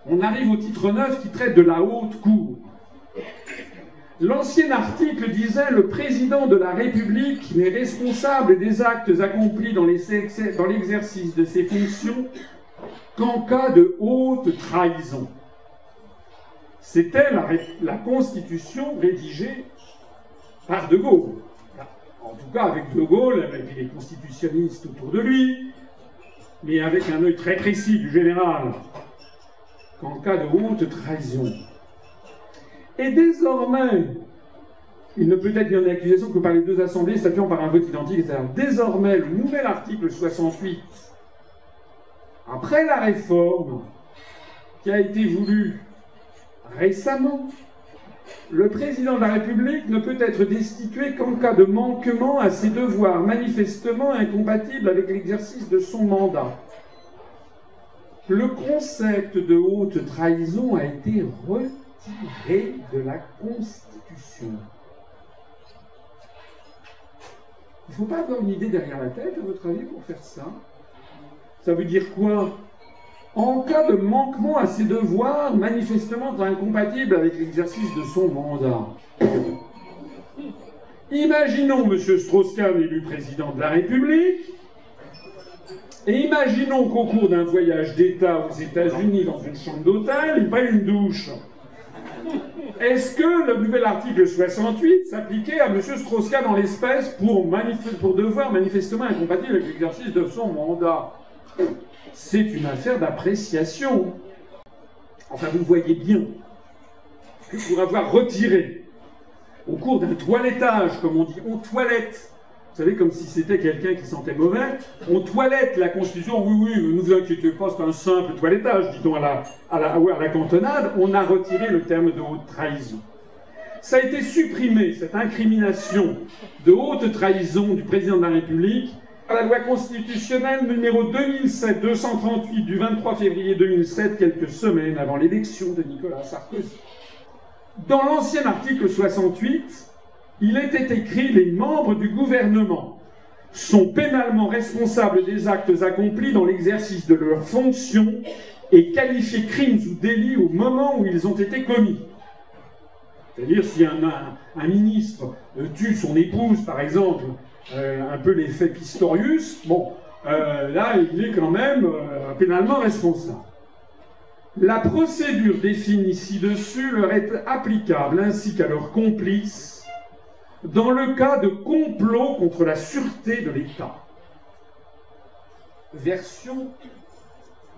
On arrive au titre 9 qui traite de la haute cour. L'ancien article disait « Le président de la République n'est responsable des actes accomplis dans l'exercice de ses fonctions qu'en cas de haute trahison ». C'était la Constitution rédigée par De Gaulle. En tout cas, avec De Gaulle, avec les constitutionnalistes autour de lui, mais avec un œil très précis du général, qu'en cas de haute trahison. Et désormais, il ne peut être mis en accusation que par les deux assemblées statuant par un vote identique, etc. Désormais, le nouvel article 68, après la réforme qui a été voulue récemment, le président de la République ne peut être destitué qu'en cas de manquement à ses devoirs manifestement incompatibles avec l'exercice de son mandat. Le concept de haute trahison a été retiré de la Constitution. Il ne faut pas avoir une idée derrière la tête, à votre avis, pour faire ça. Ça veut dire quoi? En cas de manquement à ses devoirs manifestement incompatibles avec l'exercice de son mandat. Imaginons M. Strauss-Kahn élu président de la République, et imaginons qu'au cours d'un voyage d'État aux États-Unis dans une chambre d'hôtel, il prenne une douche. Est-ce que le nouvel article 68 s'appliquait à M. Strauss-Kahn en l'espèce pour devoir manifestement incompatible avec l'exercice de son mandat? C'est une affaire d'appréciation. Enfin, vous voyez bien que pour avoir retiré, au cours d'un toilettage, comme on dit, on toilette, vous savez, comme si c'était quelqu'un qui sentait mauvais, on toilette la Constitution, oui, ne vous inquiétez pas, c'est un simple toilettage, dit-on à la cantonade, on a retiré le terme de haute trahison. Ça a été supprimé, cette incrimination de haute trahison du président de la République, par la loi constitutionnelle numéro 2007-238 du 23 février 2007, quelques semaines avant l'élection de Nicolas Sarkozy. Dans l'ancien article 68, il était écrit « Les membres du gouvernement sont pénalement responsables des actes accomplis dans l'exercice de leurs fonctions et qualifiés crimes ou délits au moment où ils ont été commis. » C'est-à-dire, si un ministre tue son épouse, par exemple, un peu l'effet Pistorius, bon, là, il est quand même pénalement responsable. La procédure définie ci-dessus leur est applicable, ainsi qu'à leurs complices, dans le cas de complot contre la sûreté de l'État. Version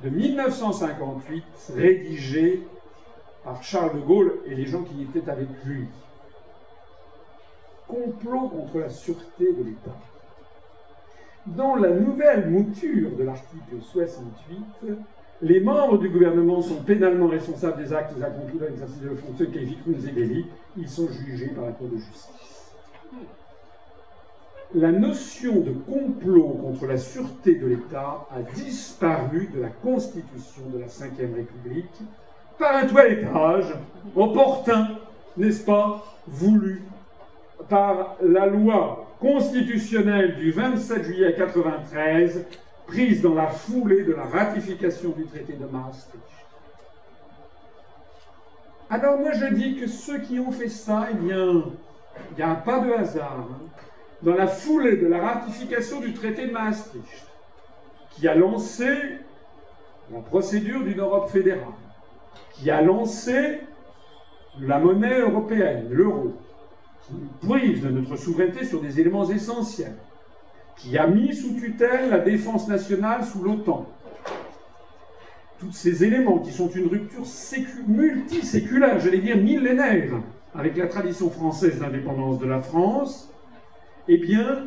de 1958, rédigée par Charles de Gaulle et les gens qui étaient avec lui. Complot contre la sûreté de l'État. Dans la nouvelle mouture de l'article 68, les membres du gouvernement sont pénalement responsables des actes accomplis dans l'exercice de leurs fonctions, qualifiés crimes et délits. Ils sont jugés par la Cour de justice. La notion de complot contre la sûreté de l'État a disparu de la Constitution de la Ve République par un toilettage opportun, n'est-ce pas, voulu par la loi constitutionnelle du 27 juillet 1993, prise dans la foulée de la ratification du traité de Maastricht. Alors moi je dis que ceux qui ont fait ça, eh bien, il n'y a pas de hasard. Dans la foulée de la ratification du traité de Maastricht, qui a lancé la procédure d'une Europe fédérale, qui a lancé la monnaie européenne, l'euro, qui nous prive de notre souveraineté sur des éléments essentiels, qui a mis sous tutelle la défense nationale sous l'OTAN. Tous ces éléments qui sont une rupture multiséculaire, j'allais dire millénaire, avec la tradition française d'indépendance de la France, eh bien,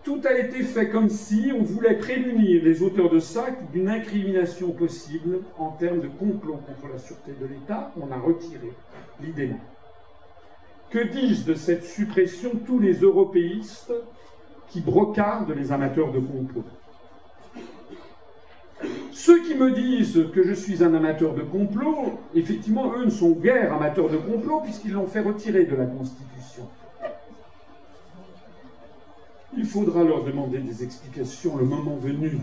tout a été fait comme si on voulait prémunir les auteurs de ça d'une incrimination possible en termes de complot contre la sûreté de l'État. On a retiré l'idée là. Que disent de cette suppression tous les européistes qui brocardent les amateurs de complot? Ceux qui me disent que je suis un amateur de complot, effectivement, eux ne sont guère amateurs de complot puisqu'ils l'ont fait retirer de la Constitution. Il faudra leur demander des explications le moment venu.